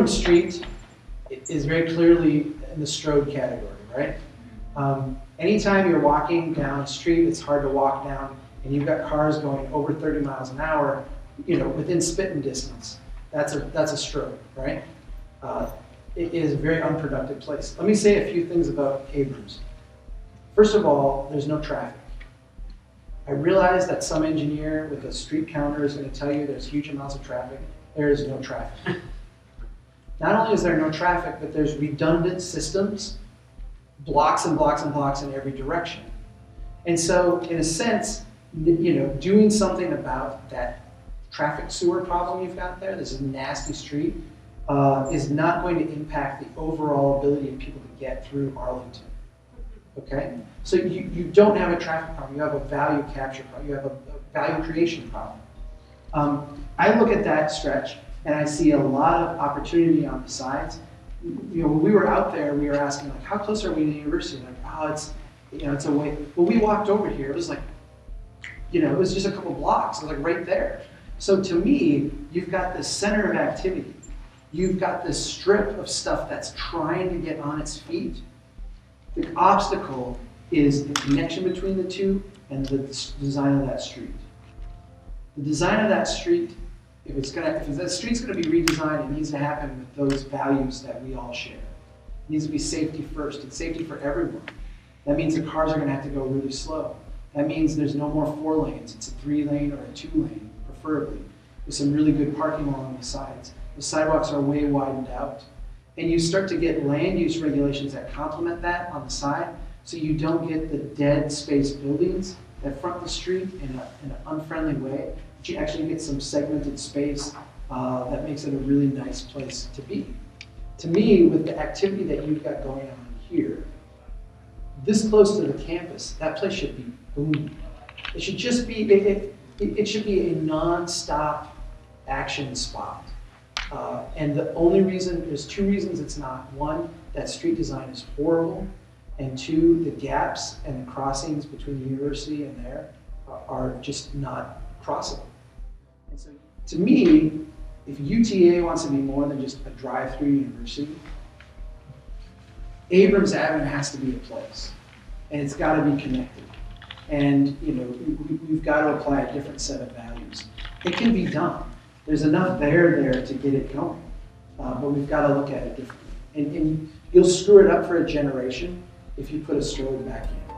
Abram Street is very clearly in the stroad category, right? Anytime you're walking down a street, it's hard to walk down, and you've got cars going over 30 miles an hour, within spitting distance. That's a stroad, right? It is a very unproductive place. Let me say a few things about Abrams. First of all, there's no traffic. I realize that some engineer with a street counter is going to tell you there's huge amounts of traffic. There is no traffic. Not only is there no traffic, but there's redundant systems, blocks and blocks and blocks in every direction. And so, in a sense, doing something about that traffic sewer problem you've got there, this nasty street, is not going to impact the overall ability of people to get through Arlington. Okay? So you don't have a traffic problem, you have a value capture problem, you have a value creation problem. I look at that stretch and I see a lot of opportunity on the sides. When we were out there, we were asking, like, how close are we to the university? Like, oh, it's a way. Well, we walked over here, it was like, it was just a couple blocks, it was like right there. So to me, you've got this center of activity. You've got this strip of stuff that's trying to get on its feet. The obstacle is the connection between the two and the design of that street. The design of that street, if that street's going to be redesigned, it needs to happen with those values that we all share. It needs to be safety first. It's safety for everyone. That means the cars are going to have to go really slow. That means there's no more 4 lanes. It's a 3-lane or a 2-lane, preferably, with some really good parking along the sides. The sidewalks are way widened out. And you start to get land use regulations that complement that on the side, so you don't get the dead space buildings that front the street in an unfriendly way. But you actually get some segmented space that makes it a really nice place to be. To me, with the activity that you've got going on here, this close to the campus, that place should be booming. It should just be, it should be a non-stop action spot. And the only reason, there's 2 reasons it's not. 1, that street design is horrible. And 2, the gaps and the crossings between the university and there are just not crossable. And so to me, if UTA wants to be more than just a drive-through university, Abrams Avenue has to be a place. And it's got to be connected. And we've got to apply a different set of values. It can be done. There's enough there to get it going, but we've got to look at it differently. And you'll screw it up for a generation if you put a stroad back in.